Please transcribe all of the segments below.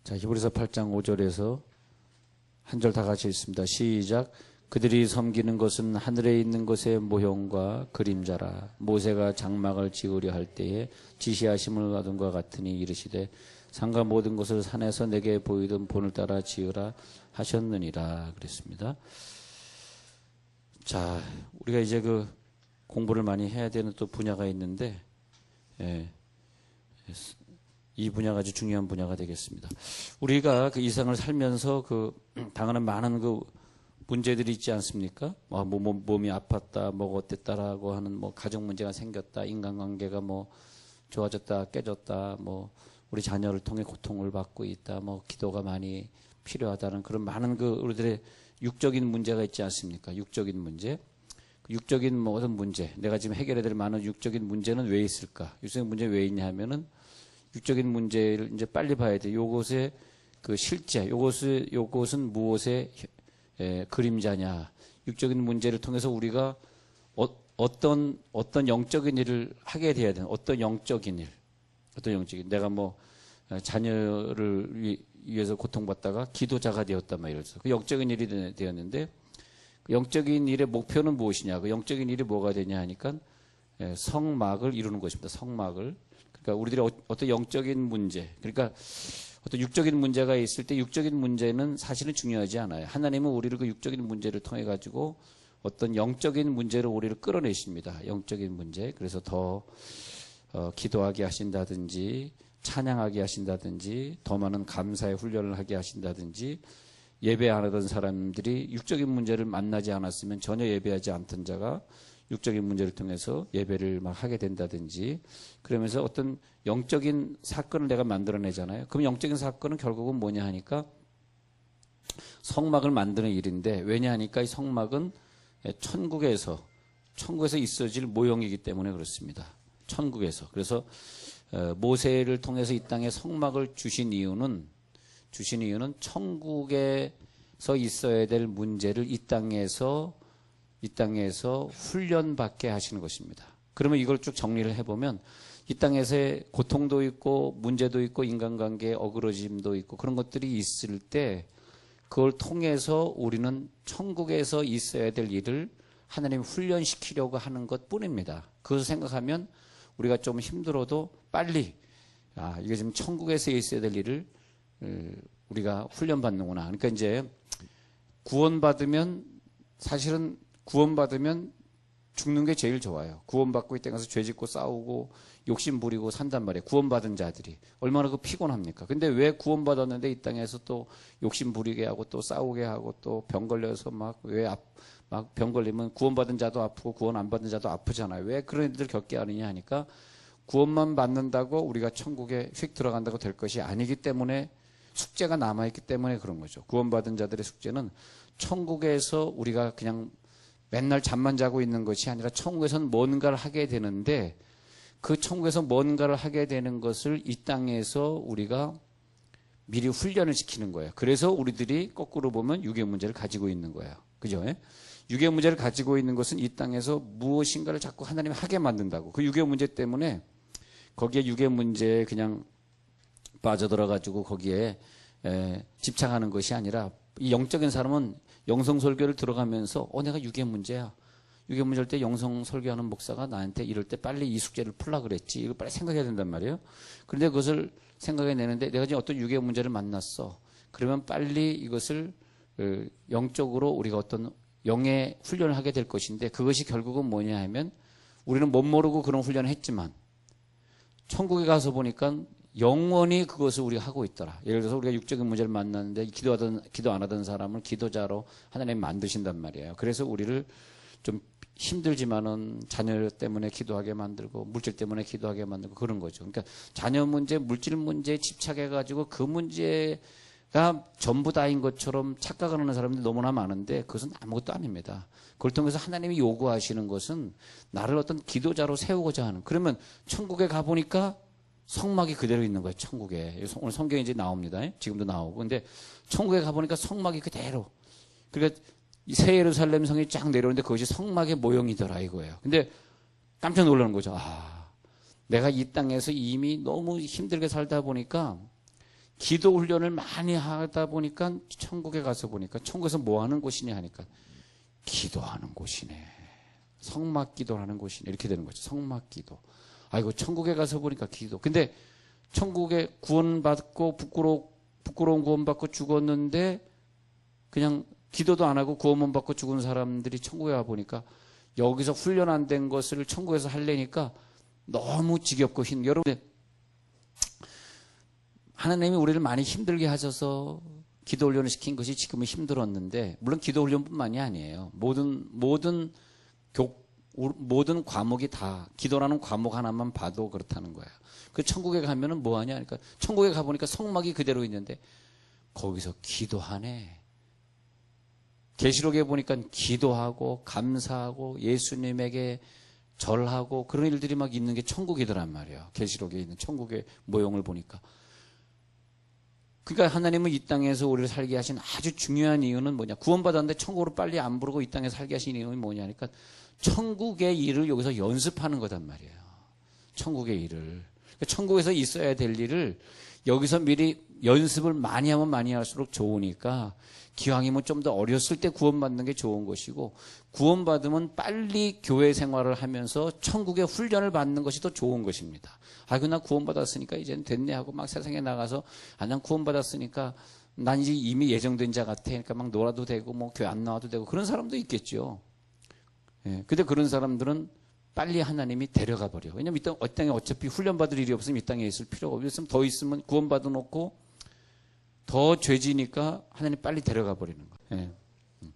자, 히브리서 8장 5절에서 한 절 다 같이 읽습니다. 시작. 그들이 섬기는 것은 하늘에 있는 것의 모형과 그림자라. 모세가 장막을 지으려 할 때에 지시하심을 받은 것 같으니 이르시되 산과 모든 것을 산에서 내게 보이던 본을 따라 지으라 하셨느니라 그랬습니다. 자, 우리가 이제 그 공부를 많이 해야 되는 또 분야가 있는데, 이 분야가 아주 중요한 분야가 되겠습니다. 우리가 그 이생을 살면서 그 당하는 많은 그 문제들이 있지 않습니까? 몸이 아팠다, 뭐가 어땠다라고 하는 뭐 가정 문제가 생겼다, 인간관계가 뭐 좋아졌다, 깨졌다, 뭐 우리 자녀를 통해 고통을 받고 있다, 뭐 기도가 많이 필요하다는 그런 많은 그 우리들의 육적인 문제가 있지 않습니까? 육적인 문제. 육적인 모든 문제, 내가 지금 해결해야 될 많은 육적인 문제는 왜 있을까? 육적인 문제 왜 있냐 하면은 육적인 문제를 이제 빨리 봐야 돼. 요것의 그 실제, 요것은 무엇의 그림자냐. 육적인 문제를 통해서 우리가 어떤 영적인 일을 하게 돼야 되는, 어떤 영적인 일. 내가 뭐 자녀를 위해서 고통받다가 기도자가 되었단 말이었어. 그 영적인 일이 되었는데, 그 영적인 일의 목표는 무엇이냐. 그 영적인 일이 뭐가 되냐 하니까 성막을 이루는 것입니다. 성막을. 그러니까 우리들의 어떤 영적인 문제, 그러니까 어떤 육적인 문제가 있을 때 육적인 문제는 사실은 중요하지 않아요. 하나님은 우리를 그 육적인 문제를 통해 가지고 어떤 영적인 문제로 우리를 끌어내십니다. 영적인 문제. 그래서 더 기도하게 하신다든지 찬양하게 하신다든지 더 많은 감사의 훈련을 하게 하신다든지 예배 안 하던 사람들이 육적인 문제를 만나지 않았으면 전혀 예배하지 않던 자가 육적인 문제를 통해서 예배를 막 하게 된다든지 그러면서 어떤 영적인 사건을 내가 만들어내잖아요. 그럼 영적인 사건은 결국은 뭐냐 하니까 성막을 만드는 일인데 왜냐 하니까 이 성막은 천국에서 있어질 모형이기 때문에 그렇습니다. 천국에서. 그래서 모세를 통해서 이 땅에 성막을 주신 이유는 천국에서 있어야 될 문제를 이 땅에서 훈련받게 하시는 것입니다. 그러면 이걸 쭉 정리를 해보면 이 땅에서의 고통도 있고 문제도 있고 인간관계의 어그러짐도 있고 그런 것들이 있을 때 그걸 통해서 우리는 천국에서 있어야 될 일을 하나님 훈련시키려고 하는 것 뿐입니다. 그것을 생각하면 우리가 좀 힘들어도 빨리 이게 지금 천국에서 있어야 될 일을 우리가 훈련받는구나. 그러니까 이제 사실은 구원받으면 죽는 게 제일 좋아요. 구원받고 이 땅에 가서 죄 짓고 싸우고 욕심 부리고 산단 말이에요. 구원받은 자들이. 얼마나 그 피곤합니까? 근데 왜 구원받았는데 이 땅에서 또 욕심 부리게 하고 또 싸우게 하고 또 병 걸려서 막 병 걸리면 구원받은 자도 아프고 구원 안 받은 자도 아프잖아요. 왜 그런 일들 겪게 하느냐 하니까 구원만 받는다고 우리가 천국에 휙 들어간다고 될 것이 아니기 때문에 숙제가 남아있기 때문에 그런 거죠. 구원받은 자들의 숙제는 천국에서 우리가 그냥 맨날 잠만 자고 있는 것이 아니라 천국에서는 뭔가를 하게 되는데 그 천국에서 뭔가를 하게 되는 것을 이 땅에서 우리가 미리 훈련을 시키는 거예요. 그래서 우리들이 거꾸로 보면 육의 문제를 가지고 있는 거예요. 그죠? 육의 문제를 가지고 있는 것은 이 땅에서 무엇인가를 자꾸 하나님이 하게 만든다고. 그 육의 문제 때문에 거기에 육의 문제에 그냥 빠져들어가지고 거기에 집착하는 것이 아니라 이 영적인 사람은 영성설교를 들어가면서 내가 육의 문제야. 육의 문제일 때 영성설교하는 목사가 나한테 이럴 때 빨리 이 숙제를 풀라 그랬지. 이걸 빨리 생각해야 된단 말이에요. 그런데 그것을 생각해내는데 내가 지금 어떤 육의 문제를 만났어. 그러면 빨리 이것을 영적으로 우리가 어떤 영의 훈련을 하게 될 것인데 그것이 결국은 뭐냐 하면 우리는 못 모르고 그런 훈련을 했지만 천국에 가서 보니까 영원히 그것을 우리가 하고 있더라. 예를 들어서 우리가 육적인 문제를 만났는데 기도 안 하던 사람을 기도자로 하나님 만드신단 말이에요. 그래서 우리를 좀 힘들지만은 자녀 때문에 기도하게 만들고 물질 때문에 기도하게 만들고 그런 거죠. 그러니까 자녀 문제, 물질 문제에 집착해가지고 그 문제가 전부 다인 것처럼 착각하는 사람들이 너무나 많은데 그것은 아무것도 아닙니다. 그걸 통해서 하나님이 요구하시는 것은 나를 어떤 기도자로 세우고자 하는. 그러면 천국에 가보니까 성막이 그대로 있는 거예요. 천국에. 오늘 성경에 이제 나옵니다. 지금도 나오고. 근데 천국에 가보니까 성막이 그대로. 그러니까 새 예루살렘 성이 쫙 내려오는데 그것이 성막의 모형이더라 이거예요. 근데 깜짝 놀라는 거죠. 내가 이 땅에서 이미 너무 힘들게 살다 보니까 기도 훈련을 많이 하다 보니까 천국에 가서 보니까 천국에서 뭐 하는 곳이냐 하니까 기도하는 곳이네. 성막 기도하는 곳이네. 이렇게 되는 거죠. 성막 기도. 아이고, 천국에 가서 보니까 기도. 근데 천국에 구원받고 부끄러운 구원받고 죽었는데 그냥 기도도 안 하고 구원만 받고 죽은 사람들이 천국에 와 보니까 여기서 훈련 안 된 것을 천국에서 하려니까 너무 지겹고 여러분, 하나님이 우리를 많이 힘들게 하셔서 기도 훈련을 시킨 것이 지금은 힘들었는데, 물론 기도 훈련뿐만이 아니에요. 모든 과목이 다 기도라는 과목 하나만 봐도 그렇다는 거예요. 그 천국에 가면은 뭐 하냐? 그러니까 천국에 가 보니까 성막이 그대로 있는데 거기서 기도하네. 계시록에 보니까 기도하고 감사하고 예수님에게 절하고 그런 일들이 막 있는 게 천국이더란 말이에요. 계시록에 있는 천국의 모형을 보니까. 그러니까 하나님은 이 땅에서 우리를 살게 하신 아주 중요한 이유는 뭐냐? 구원받았는데 천국으로 빨리 안 부르고 이 땅에 살게 하신 이유는 뭐냐니까 천국의 일을 여기서 연습하는 거단 말이에요. 천국의 일을. 그러니까 천국에서 있어야 될 일을 여기서 미리 연습을 많이 하면 많이 할수록 좋으니까 기왕이면 좀 더 어렸을 때 구원받는 게 좋은 것이고, 구원받으면 빨리 교회 생활을 하면서 천국의 훈련을 받는 것이 더 좋은 것입니다. 아이고, 나 구원받았으니까 이제는 됐네 하고 막 세상에 나가서 난 구원받았으니까 난 이제 이미 예정된 자 같아. 그러니까 막 놀아도 되고 뭐 교회 안 나와도 되고 그런 사람도 있겠죠. 예, 근데 그런 사람들은 빨리 하나님이 데려가 버려. 왜냐면 이 땅에 어차피 훈련받을 일이 없으면 이 땅에 있을 필요가 없으면 더 있으면 구원받아 놓고 더 죄지니까 하나님 빨리 데려가 버리는 거예요. 예.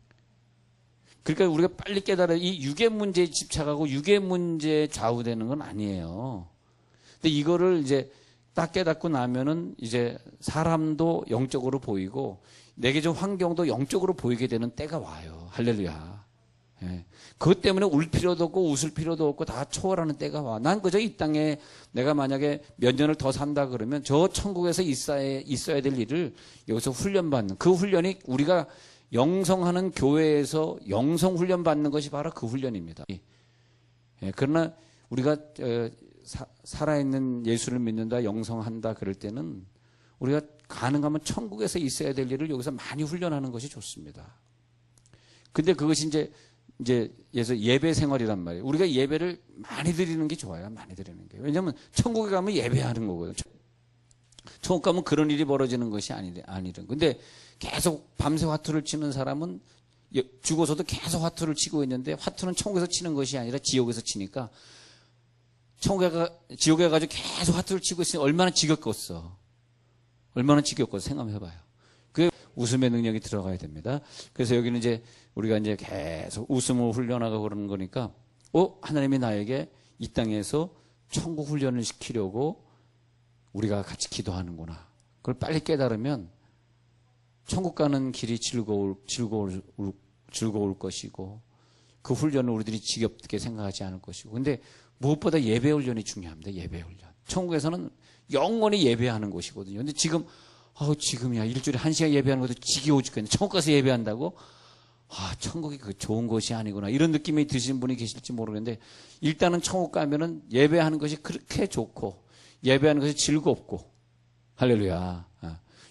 그러니까 우리가 빨리 깨달아야 이 육의 문제에 집착하고 육의 문제에 좌우되는 건 아니에요. 근데 이거를 이제 딱 깨닫고 나면은 이제 사람도 영적으로 보이고 내게 좀 환경도 영적으로 보이게 되는 때가 와요. 할렐루야. 예. 그것 때문에 울 필요도 없고 웃을 필요도 없고 다 초월하는 때가 와. 난 그저 이 땅에 내가 만약에 몇 년을 더 산다 그러면 저 천국에서 있어야 될 일을 여기서 훈련받는, 그 훈련이 우리가 영성하는 교회에서 영성 훈련 받는 것이 바로 그 훈련입니다. 예. 그러나 우리가 살아있는 예수를 믿는다, 영성한다 그럴 때는 우리가 가능하면 천국에서 있어야 될 일을 여기서 많이 훈련하는 것이 좋습니다. 근데 그것이 이제 예배 생활이란 말이에요. 우리가 예배를 많이 드리는 게 좋아요. 많이 드리는 게. 왜냐하면 천국에 가면 예배하는 거고요. 천국 가면 그런 일이 벌어지는 것이 아니든. 근데 계속 밤새 화투를 치는 사람은 죽어서도 계속 화투를 치고 있는데, 화투는 천국에서 치는 것이 아니라 지옥에서 치니까 지옥에 가지고 계속 화투를 치고 있으니 얼마나 지겹겠어. 얼마나 지겹겠어. 생각해봐요. 그게 웃음의 능력이 들어가야 됩니다. 그래서 여기는 이제 우리가 이제 계속 웃음을 훈련하고 그러는 거니까, 하나님이 나에게 이 땅에서 천국 훈련을 시키려고 우리가 같이 기도하는구나. 그걸 빨리 깨달으면 천국 가는 길이 즐거울 것이고, 그 훈련을 우리들이 지겹게 생각하지 않을 것이고. 근데 무엇보다 예배 훈련이 중요합니다. 예배 훈련. 천국에서는 영원히 예배하는 곳이거든요. 근데 지금이야. 일주일에 1시간 예배하는 것도 지겨워 죽겠네. 천국 가서 예배한다고? 천국이 그 좋은 것이 아니구나. 이런 느낌이 드시는 분이 계실지 모르겠는데, 일단은 천국 가면은 예배하는 것이 그렇게 좋고, 예배하는 것이 즐겁고, 할렐루야.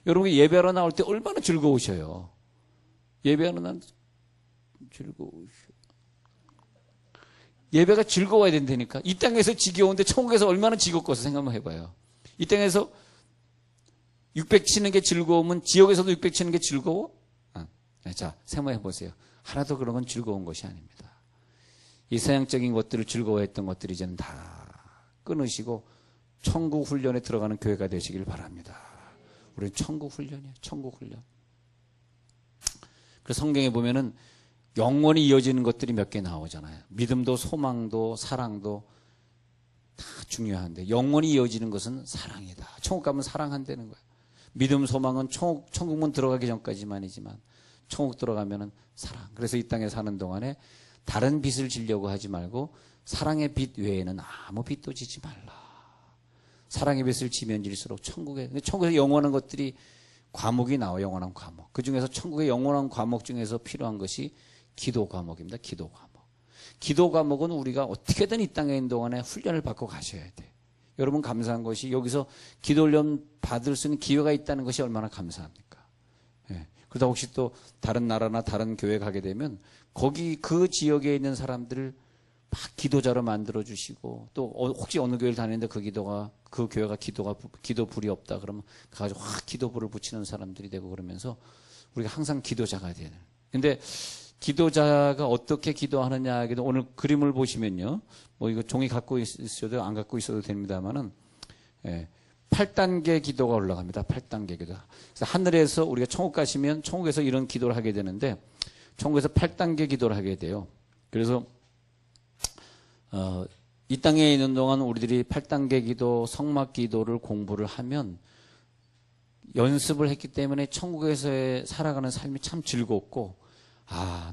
여러분이 예배하러 나올 때 얼마나 즐거우셔요. 예배하러 나올 때 즐거우셔. 예배가 즐거워야 된다니까. 이 땅에서 지겨운데 천국에서 얼마나 즐겁겠어. 생각만 해봐요. 이 땅에서 600 치는 게 즐거우면 지옥에서도 600 치는 게 즐거워? 자, 생각해 보세요. 하나도 그런 건 즐거운 것이 아닙니다. 이 서양적인 것들을 즐거워했던 것들이 이제는 다 끊으시고 천국 훈련에 들어가는 교회가 되시길 바랍니다. 우리는 천국 훈련이에요. 천국 훈련. 그래서 성경에 보면은 영원히 이어지는 것들이 몇 개 나오잖아요. 믿음도 소망도 사랑도 다 중요한데, 영원히 이어지는 것은 사랑이다. 천국 가면 사랑한다는 거예요. 믿음 소망은 천국문 들어가기 전까지만이지만 천국 들어가면은 사랑. 그래서 이 땅에 사는 동안에 다른 빚을 지려고 하지 말고 사랑의 빚 외에는 아무 빚도 지지 말라. 사랑의 빚을 지면 질수록 천국에서 영원한 것들이 과목이 나와요. 영원한 과목. 그 중에서 천국의 영원한 과목 중에서 필요한 것이 기도 과목입니다. 기도 과목. 기도 과목은 우리가 어떻게든 이 땅에 있는 동안에 훈련을 받고 가셔야 돼. 여러분 감사한 것이 여기서 기도 훈련 받을 수 있는 기회가 있다는 것이 얼마나 감사합니까? 예. 그러다 혹시 또 다른 나라나 다른 교회 가게 되면 거기 그 지역에 있는 사람들을 막 기도자로 만들어 주시고 또 혹시 어느 교회를 다니는데 그 교회가 기도불이 없다 그러면 가가지고 확 기도불을 붙이는 사람들이 되고 그러면서 우리가 항상 기도자가 되는. 근데 기도자가 어떻게 기도하느냐 하기도 오늘 그림을 보시면요. 뭐 이거 종이 갖고 있어도 안 갖고 있어도 됩니다만은 8단계 기도가 올라갑니다. 8단계 기도. 그래서 하늘에서 우리가 천국 가시면 천국에서 이런 기도를 하게 되는데 천국에서 8단계 기도를 하게 돼요. 그래서 이 땅에 있는 동안 우리들이 8단계 기도, 성막 기도를 공부를 하면 연습을 했기 때문에 천국에서의 살아가는 삶이 참 즐겁고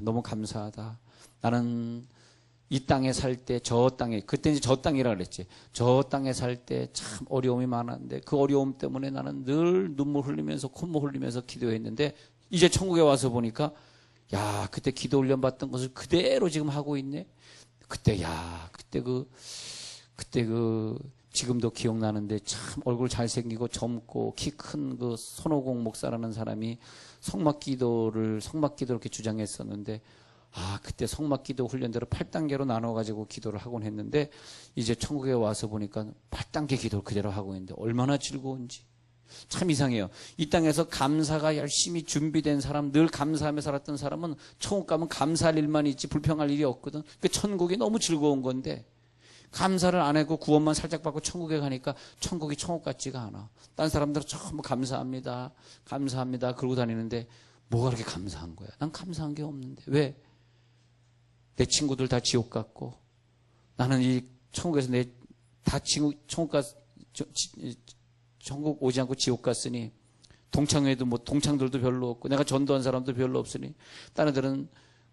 너무 감사하다. 나는 이 땅에 살 때 저 땅에 그때 이제 저 땅이라 그랬지. 저 땅에 살 때 참 어려움이 많았는데 그 어려움 때문에 나는 늘 눈물 흘리면서 콧물 흘리면서 기도했는데 이제 천국에 와서 보니까 그때 기도 훈련 받던 것을 그대로 지금 하고 있네. 그때 지금도 기억나는데 참 얼굴 잘생기고 젊고 키 큰 그 손오공 목사라는 사람이 성막 기도를 이렇게 주장했었는데 그때 성막 기도 훈련대로 8단계로 나눠가지고 기도를 하곤 했는데 이제 천국에 와서 보니까 8단계 기도를 그대로 하고 있는데 얼마나 즐거운지 참 이상해요. 이 땅에서 감사가 열심히 준비된 사람, 늘 감사하며 살았던 사람은 천국 가면 감사할 일만 있지 불평할 일이 없거든. 그 천국이 너무 즐거운 건데 감사를 안 하고 구원만 살짝 받고 천국에 가니까 천국이 천국 같지가 않아. 딴 사람들은 전부 감사합니다 그러고 다니는데 뭐가 그렇게 감사한 거야? 난 감사한 게 없는데. 왜? 내 친구들 다 지옥 갔고 나는 이 천국에서 천국 오지 않고 지옥 갔으니 동창회도 동창들도 별로 없고 내가 전도한 사람도 별로 없으니 다른 애들은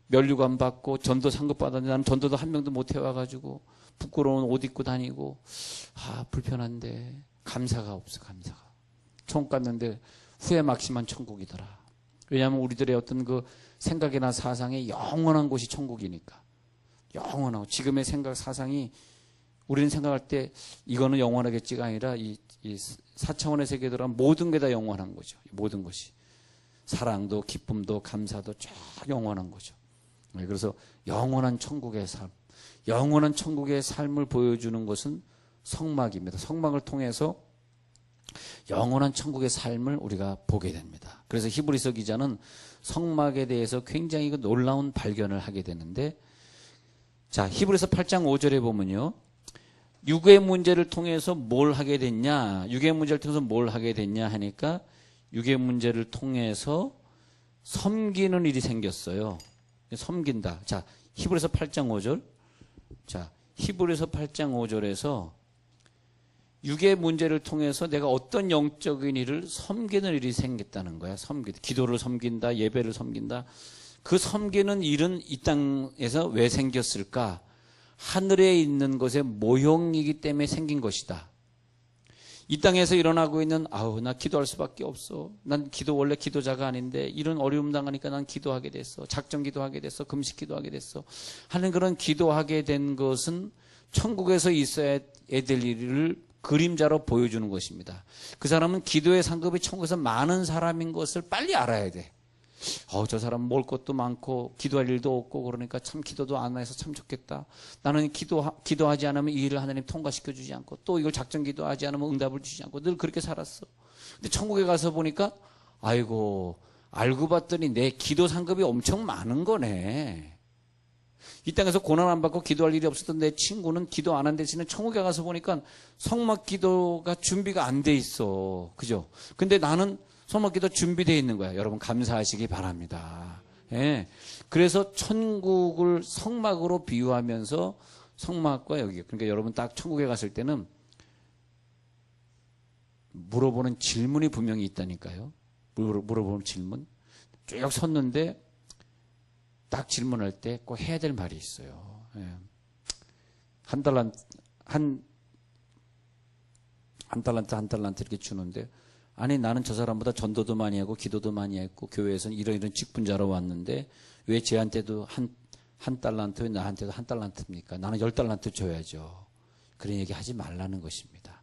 면류관 받고 전도 상급 받았는데 나는 전도도 한 명도 못 해와가지고 부끄러운 옷 입고 다니고 불편한데 감사가 없어. 감사가. 천국 갔는데 후회 막심한 천국이더라. 왜냐하면 우리들의 어떤 그 생각이나 사상이 영원한 곳이 천국이니까. 영원하고 지금의 생각 사상이 우리는 생각할 때 이거는 영원하겠지가 아니라 이 4차원의 세계에 들어간 모든 게 다 영원한 거죠. 모든 것이. 사랑도 기쁨도 감사도 쫙 영원한 거죠. 그래서 영원한 천국의 삶, 영원한 천국의 삶을 보여주는 것은 성막입니다. 성막을 통해서 영원한 천국의 삶을 우리가 보게 됩니다. 그래서 히브리서 기자는 성막에 대해서 굉장히 놀라운 발견을 하게 되는데 자, 히브리서 8장 5절에 보면요. 육의 문제를 통해서 뭘 하게 됐냐? 육의 문제를 통해서 뭘 하게 됐냐 하니까 육의 문제를 통해서 섬기는 일이 생겼어요. 섬긴다. 자, 히브리서 8장 5절. 자, 히브리서 8장 5절에서 육의 문제를 통해서 내가 어떤 영적인 일을 섬기는 일이 생겼다는 거야. 기도를 섬긴다, 예배를 섬긴다. 그 섬기는 일은 이 땅에서 왜 생겼을까? 하늘에 있는 것의 모형이기 때문에 생긴 것이다. 이 땅에서 일어나고 있는 나 기도할 수밖에 없어. 난 원래 기도자가 아닌데 이런 어려움 당하니까 난 기도하게 됐어. 작정 기도하게 됐어. 금식 기도하게 됐어. 하는 그런 기도하게 된 것은 천국에서 있어야 될 일을 그림자로 보여주는 것입니다. 그 사람은 기도의 상급이 천국에서 많은 사람인 것을 빨리 알아야 돼. 저 사람 먹을 것도 많고 기도할 일도 없고 그러니까 참 기도도 안 해서 참 좋겠다. 나는 기도하지 않으면 이 일을 하나님 통과시켜 주지 않고 또 이걸 작정 기도하지 않으면 응답을 주지 않고 늘 그렇게 살았어. 근데 천국에 가서 보니까 알고 봤더니 내 기도 상급이 엄청 많은 거네. 이 땅에서 고난 안 받고 기도할 일이 없었던 내 친구는 기도 안 한 대신에 천국에 가서 보니까 성막 기도가 준비가 안 돼 있어. 그죠? 근데 나는 성막 기도 준비되어 있는 거야. 여러분 감사하시기 바랍니다. 예. 그래서 천국을 성막으로 비유하면서 성막과 여기 그러니까 여러분 딱 천국에 갔을 때는 물어보는 질문이 분명히 있다니까요. 물어보는 질문. 쭉 섰는데 딱 질문할 때 꼭 해야 될 말이 있어요. 예. 한 달란트 이렇게 주는데 아니 나는 저 사람보다 전도도 많이 하고 기도도 많이 했고 교회에서는 이런 직분자로 왔는데 왜 쟤한테도 한 달란트 왜 나한테도 한 달란트입니까? 나는 10달란트 줘야죠. 그런 얘기 하지 말라는 것입니다.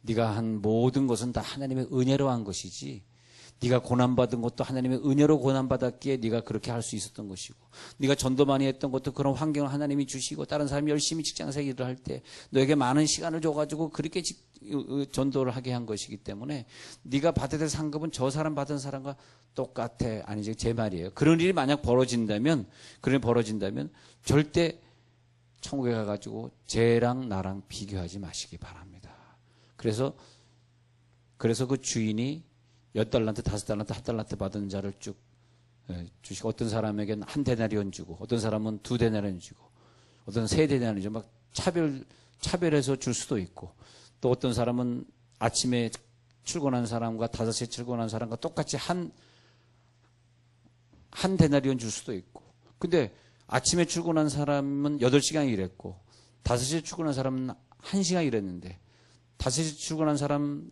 네가 한 모든 것은 다 하나님의 은혜로 한 것이지, 네가 고난받은 것도 하나님의 은혜로 고난받았기에 네가 그렇게 할 수 있었던 것이고, 네가 전도 많이 했던 것도 그런 환경을 하나님이 주시고, 다른 사람이 열심히 직장에서 일을 할 때 너에게 많은 시간을 줘가지고 그렇게 전도를 하게 한 것이기 때문에 네가 받아야 될 상급은 저 사람 받은 사람과 똑같아. 아니지, 제 말이에요. 그런 일이 만약 벌어진다면 절대 천국에 가가지고 쟤랑 나랑 비교하지 마시기 바랍니다. 그래서 그 주인이 10달란트, 5달란트, 1달란트 받은 자를 쭉 주시고, 어떤 사람에게는 1데나리온 주고, 어떤 사람은 2데나리온 주고, 어떤 3데나리온 주고, 막 차별해서 줄 수도 있고, 또 어떤 사람은 아침에 출근한 사람과 5시에 출근한 사람과 똑같이 한 데나리온 줄 수도 있고. 근데 아침에 출근한 사람은 8시간 일했고, 5시에 출근한 사람은 1시간 일했는데, 5시에 출근한 사람,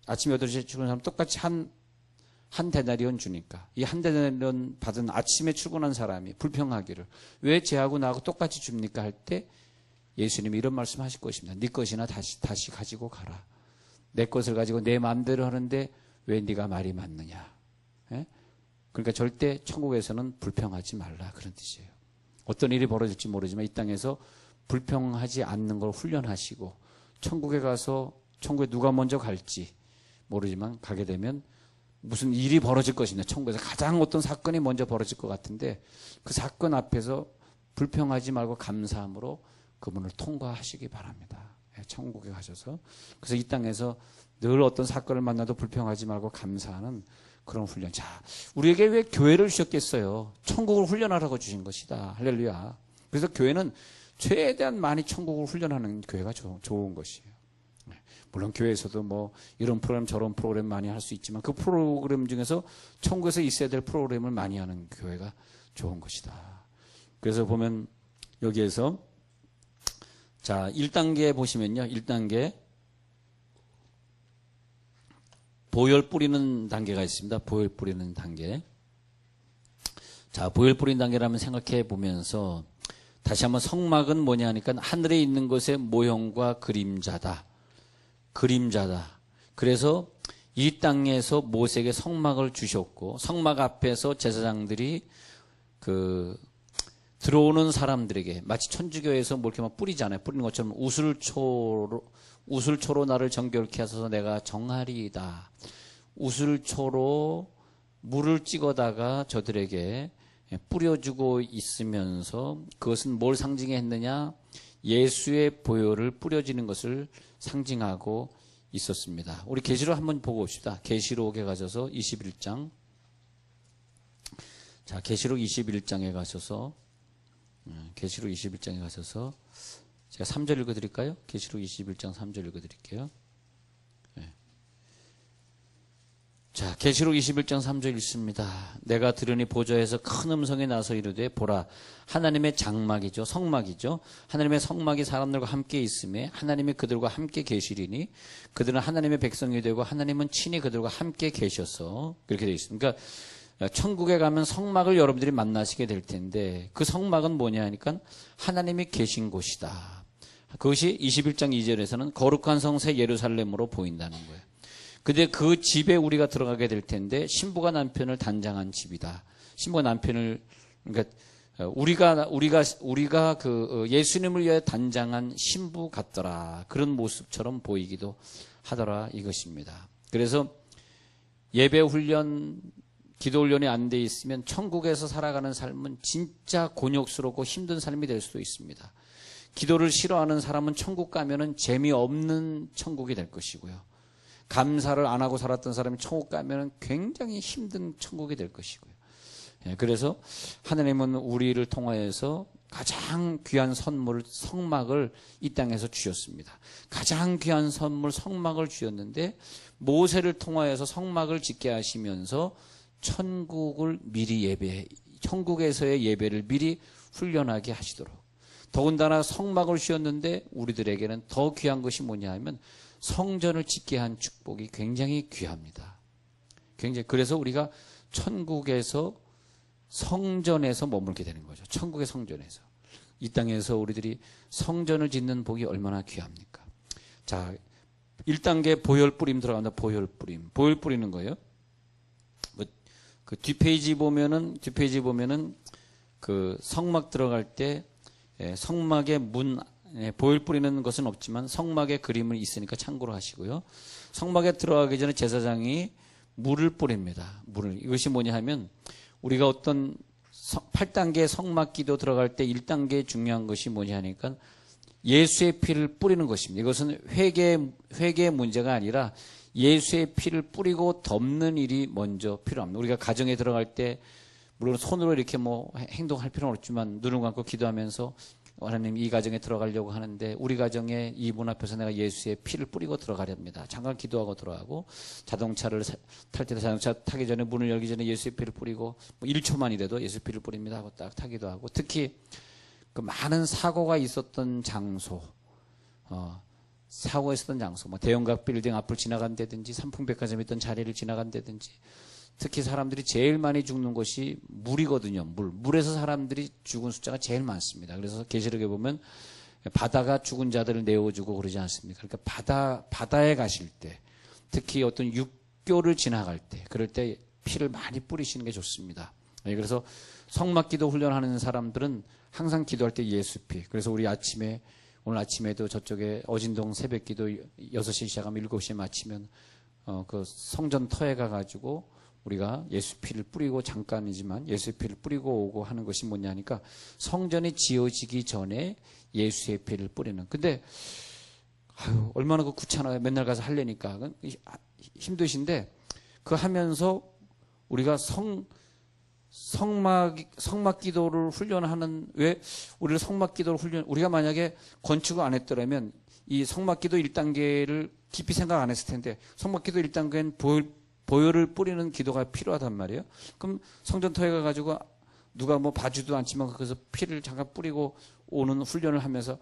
아침 8시에 출근한 사람 똑같이 한 데나리온 주니까, 이 한 데나리온 받은 아침에 출근한 사람이 불평하기를 왜 쟤하고 나하고 똑같이 줍니까 할 때, 예수님이 이런 말씀 하실 것입니다. 네 것이나 다시 가지고 가라. 내 것을 가지고 내 마음대로 하는데 왜 네가 말이 맞느냐. 예? 그러니까 절대 천국에서는 불평하지 말라, 그런 뜻이에요. 어떤 일이 벌어질지 모르지만 이 땅에서 불평하지 않는 걸 훈련하시고, 천국에 가서 천국에 누가 먼저 갈지 모르지만 가게 되면 무슨 일이 벌어질 것입니다. 천국에서 가장 어떤 사건이 먼저 벌어질 것 같은데, 그 사건 앞에서 불평하지 말고 감사함으로 그분을 통과하시기 바랍니다. 천국에 가셔서. 그래서 이 땅에서 늘 어떤 사건을 만나도 불평하지 말고 감사하는 그런 훈련. 자, 우리에게 왜 교회를 주셨겠어요? 천국을 훈련하라고 주신 것이다. 할렐루야. 그래서 교회는 최대한 많이 천국을 훈련하는 교회가 좋은 것이에요. 물론 교회에서도 뭐 이런 프로그램 저런 프로그램 많이 할 수 있지만, 그 프로그램 중에서 천국에서 있어야 될 프로그램을 많이 하는 교회가 좋은 것이다. 그래서 보면 여기에서, 자, 1단계 보시면요. 1단계 보혈 뿌리는 단계가 있습니다. 보혈 뿌리는 단계. 자, 보혈 뿌리는 단계라면 생각해 보면서 다시 한번 성막은 뭐냐 하니까 하늘에 있는 것의 모형과 그림자다. 그래서 이 땅에서 모세에게 성막을 주셨고, 성막 앞에서 제사장들이 들어오는 사람들에게 마치 천주교에서 뭐 이렇게 막 뿌리잖아요. 뿌리는 것처럼 우슬초로 나를 정결케 하소서 내가 정하리이다. 우슬초로 물을 찍어다가 저들에게 뿌려주고 있으면서, 그것은 뭘 상징했느냐? 예수의 보혈을 뿌려지는 것을 상징하고 있었습니다. 우리 계시록 한번 보고 봅시다. 계시록에 가셔서 21장. 자, 계시록 21장에 가셔서 제가 3절 읽어드릴까요? 계시록 21장 3절 읽어드릴게요. 네. 자, 계시록 21장 3절 읽습니다. 내가 들으니 보좌에서 큰 음성이 나서 이르되 보라, 하나님의 장막이죠, 성막이죠. 하나님의 성막이 사람들과 함께 있음에 하나님이 그들과 함께 계시리니 그들은 하나님의 백성이 되고 하나님은 친히 그들과 함께 계셔서, 그렇게 되어 있습니다. 그러니까 천국에 가면 성막을 여러분들이 만나시게 될 텐데, 그 성막은 뭐냐 하니까 하나님이 계신 곳이다. 그것이 21장 2절에서는 거룩한 성 새 예루살렘으로 보인다는 거예요. 근데 그 집에 우리가 들어가게 될 텐데, 신부가 남편을 단장한 집이다. 신부가 남편을, 그러니까 우리가 그 예수님을 위해 단장한 신부 같더라. 그런 모습처럼 보이기도 하더라, 이것입니다. 그래서 예배 훈련, 기도 훈련이 안 돼 있으면 천국에서 살아가는 삶은 진짜 곤욕스럽고 힘든 삶이 될 수도 있습니다. 기도를 싫어하는 사람은 천국 가면은 재미없는 천국이 될 것이고요. 감사를 안 하고 살았던 사람이 천국 가면은 굉장히 힘든 천국이 될 것이고요. 그래서 하나님은 우리를 통하여서 가장 귀한 선물, 성막을 이 땅에서 주셨습니다. 가장 귀한 선물, 성막을 주셨는데, 모세를 통하여서 성막을 짓게 하시면서 천국에서의 예배를 미리 훈련하게 하시도록. 더군다나 성막을 주셨는데 우리들에게는 더 귀한 것이 뭐냐 하면 성전을 짓게 한 축복이 굉장히 귀합니다. 그래서 우리가 천국에서 성전에서 머물게 되는 거죠. 천국의 성전에서. 이 땅에서 우리들이 성전을 짓는 복이 얼마나 귀합니까? 자, 1단계 보혈 뿌림 들어간다. 보혈 뿌림. 보혈 뿌리는 거예요. 그 뒷페이지 보면은 그 성막 들어갈 때 성막의 문 보혈 뿌리는 것은 없지만 성막의 그림은 있으니까 참고로 하시고요. 성막에 들어가기 전에 제사장이 물을 뿌립니다. 물을. 이것이 뭐냐 하면 우리가 어떤 8단계 성막 기도 들어갈 때 1단계 중요한 것이 뭐냐 하니까 예수의 피를 뿌리는 것입니다. 이것은 회개의 문제가 아니라 예수의 피를 뿌리고 덮는 일이 먼저 필요합니다. 우리가 가정에 들어갈 때 물론 손으로 이렇게 뭐 행동할 필요는 없지만 눈을 감고 기도하면서 하나님 이 가정에 들어가려고 하는데 우리 가정에 이 문 앞에서 내가 예수의 피를 뿌리고 들어가렵니다. 잠깐 기도하고 들어가고 자동차를 탈 때 자동차 타기 전에 문을 열기 전에 예수의 피를 뿌리고 뭐 1초만이라도 예수의 피를 뿌립니다 하고 딱 타기도 하고 특히 그 많은 사고가 있었던 장소 사고가 있었던 장소 뭐 대형각 빌딩 앞을 지나간다든지 삼풍백화점이 있던 자리를 지나간다든지 특히 사람들이 제일 많이 죽는 곳이 물이거든요. 물에서 사람들이 죽은 숫자가 제일 많습니다. 그래서 계시록에 보면 바다가 죽은 자들을 내어주고 그러지 않습니까? 그러니까 바다에 가실 때 특히 어떤 육교를 지나갈 때 그럴 때 피를 많이 뿌리시는 게 좋습니다. 그래서 성막기도 훈련하는 사람들은 항상 기도할 때 예수피. 그래서 우리 오늘 아침에도 저쪽에 어진동 새벽기도 6시 시작하면 7시에 마치면 그 성전 터에 가가지고 우리가 예수피를 뿌리고 잠깐이지만 예수피를 뿌리고 오고 하는 것이 뭐냐니까 성전이 지어지기 전에 예수의 피를 뿌리는. 근데 얼마나 그 귀찮아요. 맨날 가서 하려니까 힘드신데 그 하면서 우리가 성막 기도를 훈련하는 왜 우리를 성막 기도를 우리가 만약에 건축을 안 했더라면 이 성막 기도 1단계를 깊이 생각 안 했을 텐데 성막 기도 1단계는 보혈을 뿌리는 기도가 필요하단 말이에요. 그럼 성전터에 가가지고 누가 뭐 봐주도 않지만 거기서 피를 잠깐 뿌리고 오는 훈련을 하면서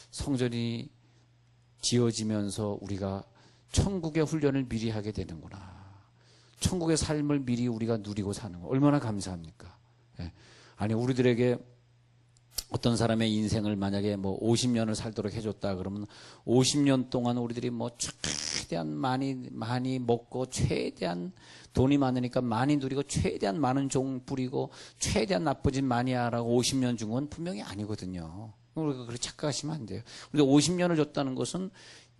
성전이 지어지면서 우리가 천국의 훈련을 미리 하게 되는구나. 천국의 삶을 미리 우리가 누리고 사는 거 얼마나 감사합니까? 아니 우리들에게 어떤 사람의 인생을 만약에 뭐 50년을 살도록 해줬다 그러면 50년 동안 우리들이 뭐 최대한 많이 먹고 최대한 돈이 많으니까 많이 누리고 최대한 많은 종 부리고 최대한 나쁘진 많이 하라고 50년 준 건 분명히 아니거든요. 우리가 그렇게 착각하시면 안 돼요. 근데 50년을 줬다는 것은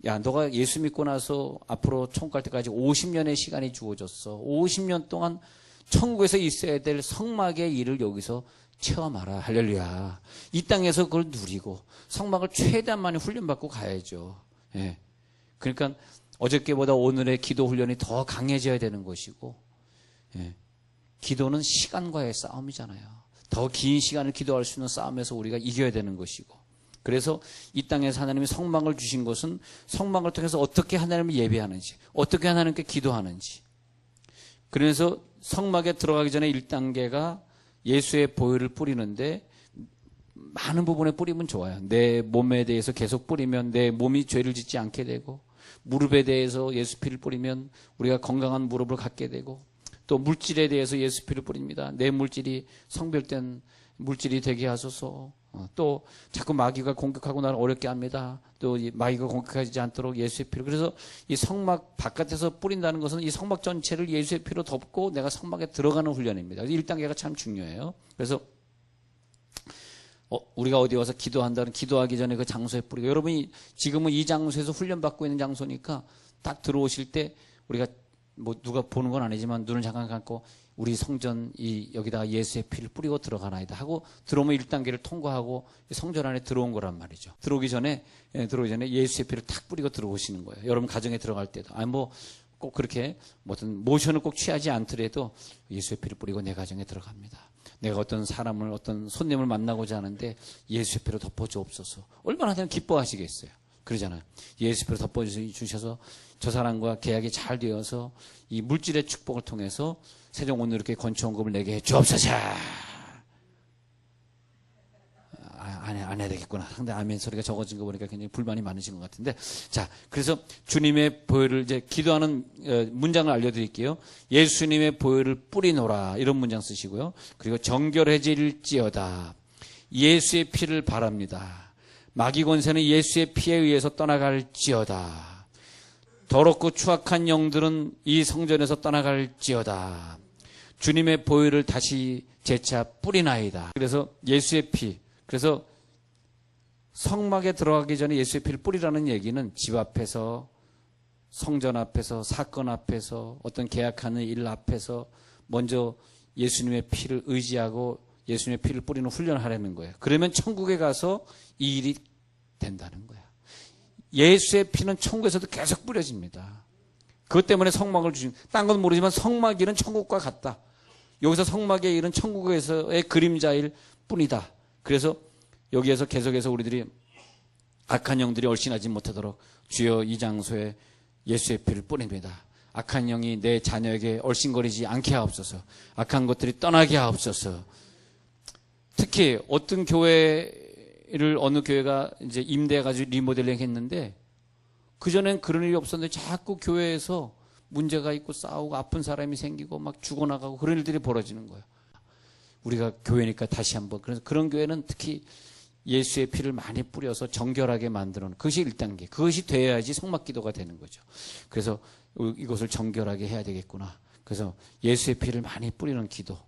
야 너가 예수 믿고 나서 앞으로 천국 갈 때까지 50년의 시간이 주어졌어. 50년 동안 천국에서 있어야 될 성막의 일을 여기서 체험하라. 할렐루야. 이 땅에서 그걸 누리고 성막을 최대한 많이 훈련받고 가야죠. 예. 그러니까 어저께보다 오늘의 기도 훈련이 더 강해져야 되는 것이고 기도는 시간과의 싸움이잖아요. 더 긴 시간을 기도할 수 있는 싸움에서 우리가 이겨야 되는 것이고 그래서 이 땅에서 하나님이 성막을 주신 것은 성막을 통해서 어떻게 하나님을 예배하는지 어떻게 하나님께 기도하는지 그래서 성막에 들어가기 전에 1단계가 예수의 보혈을 뿌리는데 많은 부분에 뿌리면 좋아요. 내 몸에 대해서 계속 뿌리면 내 몸이 죄를 짓지 않게 되고 무릎에 대해서 예수 피를 뿌리면 우리가 건강한 무릎을 갖게 되고 또 물질에 대해서 예수 피를 뿌립니다. 내 물질이 성별된 물질이 되게 하소서. 또 자꾸 마귀가 공격하고 나를 어렵게 합니다. 또 이 마귀가 공격하지 않도록 예수의 피로. 그래서 이 성막 바깥에서 뿌린다는 것은 이 성막 전체를 예수의 피로 덮고 내가 성막에 들어가는 훈련입니다. 1단계가 참 중요해요. 그래서 우리가 어디 와서 기도한다는 기도하기 전에 그 장소에 뿌리고 여러분이 지금은 이 장소에서 훈련받고 있는 장소니까 딱 들어오실 때 우리가 뭐 누가 보는 건 아니지만 눈을 잠깐 감고 우리 성전 여기다가 예수의 피를 뿌리고 들어가나이다 하고 들어오면 1단계를 통과하고 성전 안에 들어온 거란 말이죠. 들어오기 전에 예수의 피를 탁 뿌리고 들어오시는 거예요. 여러분 가정에 들어갈 때도 뭐 꼭 그렇게 어떤 모션을 꼭 취하지 않더라도 예수의 피를 뿌리고 내 가정에 들어갑니다. 내가 어떤 사람을 어떤 손님을 만나고자 하는데 예수의 피로 덮어주옵소서. 얼마나 하면 기뻐하시겠어요. 그러잖아요. 예수 피로 덮어주셔서 저 사람과 계약이 잘 되어서 이 물질의 축복을 통해서 세종 오늘 이렇게 건축원금을 내게 주옵소서. 안 해야 되겠구나. 상당히 아멘 소리가 적어진 거 보니까 굉장히 불만이 많으신 것 같은데. 자, 그래서 주님의 보혈을 이제 기도하는 문장을 알려드릴게요. 예수님의 보혈을 뿌리노라. 이런 문장 쓰시고요. 그리고 정결해질지어다. 예수의 피를 바랍니다. 마귀 권세는 예수의 피에 의해서 떠나갈지어다. 더럽고 추악한 영들은 이 성전에서 떠나갈지어다. 주님의 보혈을 다시 재차 뿌리나이다. 그래서 예수의 피, 그래서 성막에 들어가기 전에 예수의 피를 뿌리라는 얘기는 집 앞에서, 성전 앞에서, 사건 앞에서, 어떤 계약하는 일 앞에서 먼저 예수님의 피를 의지하고 예수님의 피를 뿌리는 훈련을 하라는 거예요. 그러면 천국에 가서 이 일이 된다는 거예요. 예수의 피는 천국에서도 계속 뿌려집니다. 그것 때문에 성막을 주신, 딴 건 모르지만 성막 일은 천국과 같다. 여기서 성막의 일은 천국에서의 그림자일 뿐이다. 그래서 여기에서 계속해서 우리들이 악한 영들이 얼씬하지 못하도록 주여 이 장소에 예수의 피를 뿌립니다. 악한 영이 내 자녀에게 얼씬거리지 않게 하옵소서. 악한 것들이 떠나게 하옵소서. 특히 어떤 교회를 어느 교회가 이제 임대해가지고 리모델링 했는데 그전엔 그런 일이 없었는데 자꾸 교회에서 문제가 있고 싸우고 아픈 사람이 생기고 막 죽어나가고 그런 일들이 벌어지는 거예요. 우리가 교회니까 다시 한번. 그래서 그런 교회는 특히 예수의 피를 많이 뿌려서 정결하게 만들어 놓은 그것이 1단계. 그것이 돼야지 성막 기도가 되는 거죠. 그래서 이것을 정결하게 해야 되겠구나. 그래서 예수의 피를 많이 뿌리는 기도.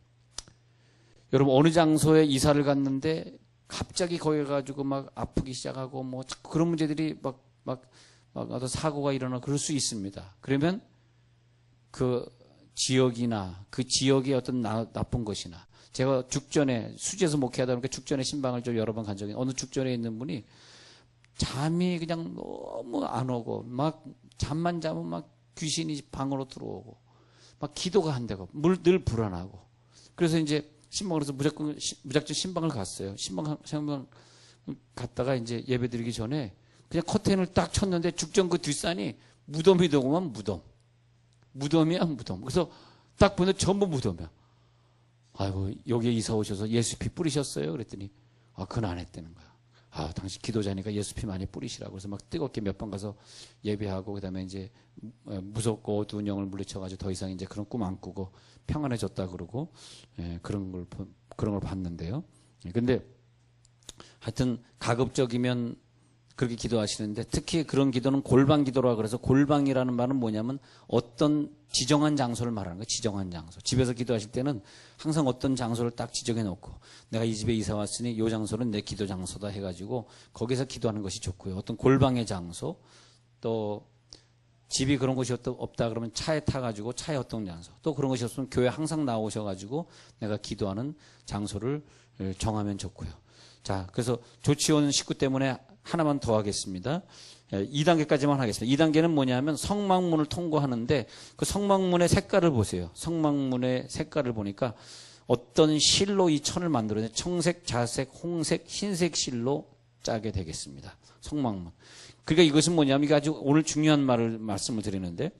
여러분 어느 장소에 이사를 갔는데 갑자기 거기 가지고 막 아프기 시작하고 뭐 그런 문제들이 막 어떤 사고가 일어나 그럴 수 있습니다. 그러면 그 지역이나 그 지역의 어떤 나쁜 것이나 제가 죽전에 수지에서 목회하다 보니까 죽전에 신방을 좀 여러 번 간 적이 어느 죽전에 있는 분이 잠이 그냥 너무 안 오고 막 잠만 자면 막 귀신이 방으로 들어오고 막 기도가 안 되고 늘 불안하고 그래서 이제 신방을 해서 무작정 신방을 갔어요. 신방 갔다가 이제 예배 드리기 전에 그냥 커튼을 딱 쳤는데 죽전 그 뒷산이 무덤이 되고만 무덤이야 무덤. 그래서 딱 보는데 전부 무덤이야. 아이고 여기에 이사 오셔서 예수 피 뿌리셨어요? 그랬더니 그건 안 했다는 거야. 당신 기도자니까 예수 피 많이 뿌리시라고. 그래서 막 뜨겁게 몇 번 가서 예배하고 그다음에 이제 무섭고 어두운 영을 물리쳐가지고 더 이상 이제 그런 꿈 안 꾸고 평안해졌다 그러고 그런 걸 봤는데요. 근데 하여튼 가급적이면 그렇게 기도하시는데 특히 그런 기도는 골방 기도라 그래서 골방이라는 말은 뭐냐면 어떤 지정한 장소를 말하는 거예요. 지정한 장소. 집에서 기도하실 때는 항상 어떤 장소를 딱 지정해 놓고 내가 이 집에 이사 왔으니 이 장소는 내 기도 장소다 해가지고 거기서 기도하는 것이 좋고요. 어떤 골방의 장소 또 집이 그런 곳이 없다 그러면 차에 타가지고 차에 어떤 장소 또 그런 것이 없으면 교회 항상 나오셔가지고 내가 기도하는 장소를 정하면 좋고요. 자, 그래서 조치원 식구 때문에 하나만 더 하겠습니다. 2단계까지만 하겠습니다. 2단계는 뭐냐면 성막문을 통과하는데 그 성막문의 색깔을 보세요. 성막문의 색깔을 보니까 어떤 실로 이 천을 만들어내 청색, 자색, 홍색, 흰색 실로 짜게 되겠습니다. 성막문. 그러니까 이것은 뭐냐면 이게 아주 오늘 중요한 말씀을 드리는데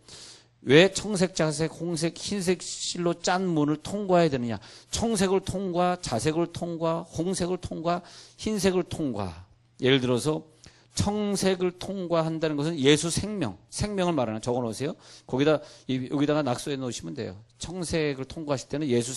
왜 청색, 자색, 홍색, 흰색 실로 짠 문을 통과해야 되느냐. 청색을 통과, 자색을 통과, 홍색을 통과, 흰색을 통과. 예를 들어서 청색을 통과한다는 것은 예수 생명을 말하는 적어 놓으세요. 여기다가 낙서해 놓으시면 돼요. 청색을 통과하실 때는 예수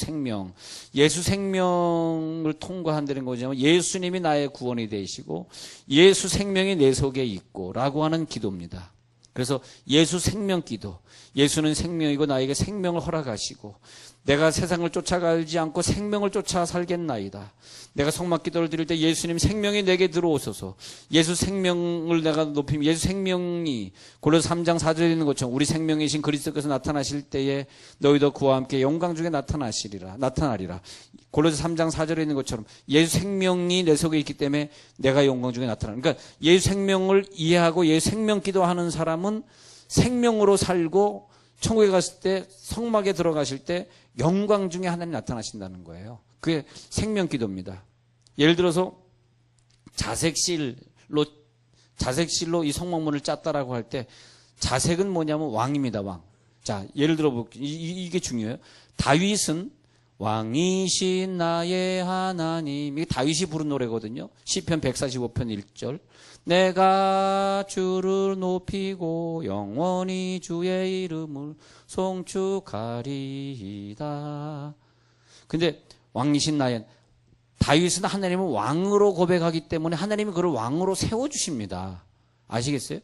생명을 통과한다는 거냐면 예수님이 나의 구원이 되시고 예수 생명이 내 속에 있고 라고 하는 기도입니다. 그래서 예수 생명 기도. 예수는 생명이고 나에게 생명을 허락하시고 내가 세상을 쫓아가지 않고 생명을 쫓아 살겠나이다. 내가 성막 기도를 드릴 때 예수님 생명이 내게 들어오소서. 예수 생명을 내가 높이면 예수 생명이 골로새 3장 4절에 있는 것처럼 우리 생명이신 그리스도께서 나타나실 때에 너희도 그와 함께 영광 중에 나타나리라. 골로새 3장 4절에 있는 것처럼 예수 생명이 내 속에 있기 때문에 내가 영광 중에 나타나는. 그러니까 예수 생명을 이해하고 예수 생명 기도하는 사람은 생명으로 살고 천국에 갔을 때 성막에 들어가실 때 영광 중에 하나님 나타나신다는 거예요. 그게 생명 기도입니다. 예를 들어서 자색실로 이 성막문을 짰다라고 할 때 자색은 뭐냐면 왕입니다. 왕. 자, 예를 들어 볼게요. 이게 중요해요. 다윗은 왕이신 나의 하나님. 이게 다윗이 부른 노래거든요. 시편 145편 1절. 내가 주를 높이고 영원히 주의 이름을 송축하리이다. 근데 왕이신 나의 다윗은 하나님을 왕으로 고백하기 때문에 하나님이 그를 왕으로 세워주십니다. 아시겠어요?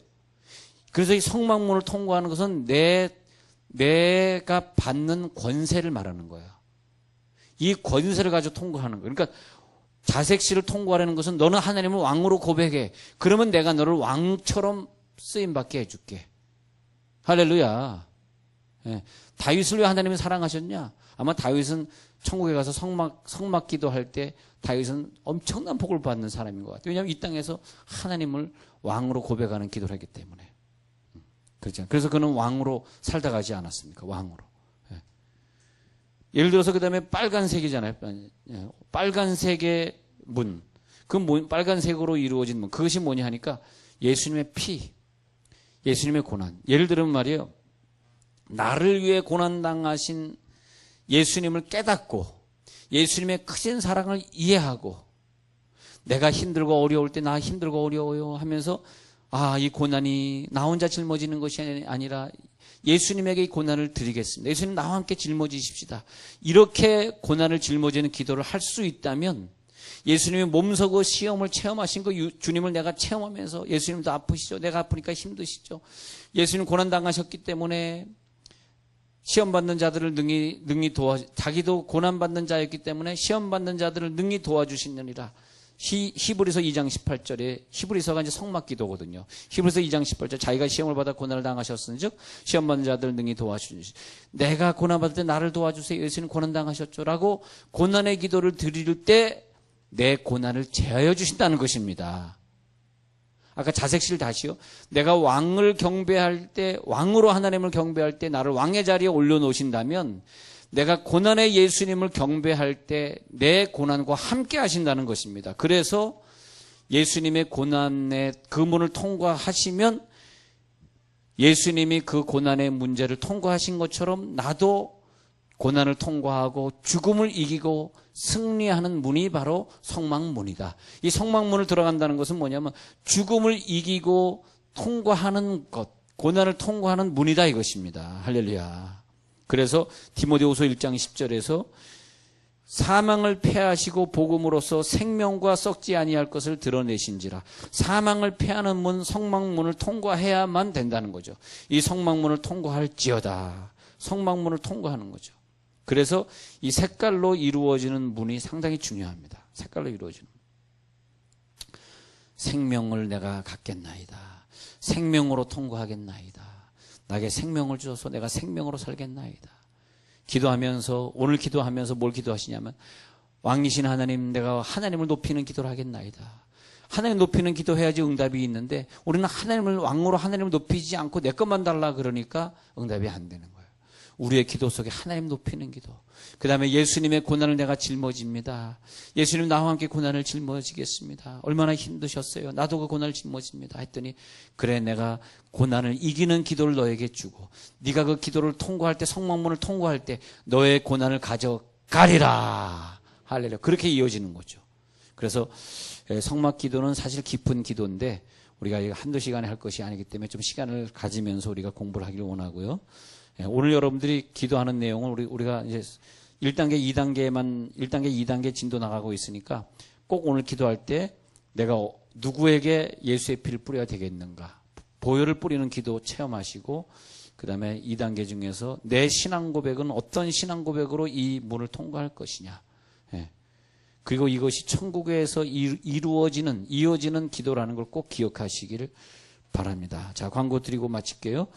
그래서 이 성막문을 통과하는 것은 내가 받는 권세를 말하는 거예요. 이 권세를 가지고 통과하는 거예요. 그러니까 자색시를 통과하는 것은 너는 하나님을 왕으로 고백해. 그러면 내가 너를 왕처럼 쓰임받게 해줄게. 할렐루야. 예. 다윗을 왜 하나님이 사랑하셨냐? 아마 다윗은 천국에 가서 성막 기도할 때 다윗은 엄청난 복을 받는 사람인 것 같아요. 왜냐하면 이 땅에서 하나님을 왕으로 고백하는 기도를 했기 때문에. 그렇죠. 그래서 그는 왕으로 살다 가지 않았습니까? 왕으로. 예. 예를 들어서 그 다음에 빨간색이잖아요. 빨간색의 문. 그 빨간색으로 이루어진 문. 그것이 뭐냐 하니까 예수님의 피, 예수님의 고난. 예를 들면 말이에요. 나를 위해 고난당하신 예수님을 깨닫고 예수님의 크신 사랑을 이해하고 내가 힘들고 어려울 때 나 힘들고 어려워요 하면서 이 고난이 나 혼자 짊어지는 것이 아니라 예수님에게 이 고난을 드리겠습니다. 예수님 나와 함께 짊어지십시다. 이렇게 고난을 짊어지는 기도를 할 수 있다면 예수님이 몸서고 시험을 체험하신 그 주님을 내가 체험하면서 예수님도 아프시죠. 내가 아프니까 힘드시죠. 예수님 고난당하셨기 때문에 시험받는 자들을 능히 자기도 고난받는 자였기 때문에 시험받는 자들을 능히 도와주시느니라. 히브리서 2장 18절에 히브리서가 이제 성막 기도거든요. 히브리서 2장 18절 자기가 시험을 받아 고난을 당하셨은즉 시험받는 자들을 능히 도와주시. 내가 고난받을 때 나를 도와주세요. 예수님 고난당하셨죠. 라고 고난의 기도를 드릴 때 내 고난을 제하여 주신다는 것입니다. 아까 자색실 다시요. 내가 왕을 경배할 때 왕으로 하나님을 경배할 때 나를 왕의 자리에 올려놓으신다면 내가 고난의 예수님을 경배할 때 내 고난과 함께 하신다는 것입니다. 그래서 예수님의 고난의 그 문을 통과하시면 예수님이 그 고난의 문제를 통과하신 것처럼 나도 고난을 통과하고 죽음을 이기고 승리하는 문이 바로 성막문이다. 이 성막문을 들어간다는 것은 뭐냐면 죽음을 이기고 통과하는 것, 고난을 통과하는 문이다 이것입니다. 할렐루야. 그래서 디모데후서 1장 10절에서 사망을 패하시고 복음으로써 생명과 썩지 아니할 것을 드러내신지라. 사망을 패하는 문, 성막문을 통과해야만 된다는 거죠. 이 성막문을 통과할지어다. 성막문을 통과하는 거죠. 그래서 이 색깔로 이루어지는 문이 상당히 중요합니다. 색깔로 이루어지는 문. 생명을 내가 갖겠나이다. 생명으로 통과하겠나이다. 나에게 생명을 주셔서 내가 생명으로 살겠나이다. 기도하면서 오늘 기도하면서 뭘 기도하시냐면 왕이신 하나님 내가 하나님을 높이는 기도를 하겠나이다. 하나님 높이는 기도해야지 응답이 있는데 우리는 하나님을 왕으로 하나님을 높이지 않고 내 것만 달라 그러니까 응답이 안 되는 거예요. 우리의 기도 속에 하나님 높이는 기도. 그 다음에 예수님의 고난을 내가 짊어집니다. 예수님 나와 함께 고난을 짊어지겠습니다. 얼마나 힘드셨어요. 나도 그 고난을 짊어집니다. 했더니 그래 내가 고난을 이기는 기도를 너에게 주고 네가 그 기도를 통과할 때 성막문을 통과할 때 너의 고난을 가져가리라. 할렐루야. 그렇게 이어지는 거죠. 그래서 성막 기도는 사실 깊은 기도인데 우리가 한두 시간에 할 것이 아니기 때문에 좀 시간을 가지면서 우리가 공부를 하기를 원하고요. 오늘 여러분들이 기도하는 내용을 우리가 이제 1단계, 2단계 진도 나가고 있으니까 꼭 오늘 기도할 때 내가 누구에게 예수의 피를 뿌려야 되겠는가. 보혈을 뿌리는 기도 체험하시고 그 다음에 2단계 중에서 내 신앙 고백은 어떤 신앙 고백으로 이 문을 통과할 것이냐. 그리고 이것이 천국에서 이어지는 기도라는 걸 꼭 기억하시기를 바랍니다. 자, 광고 드리고 마칠게요.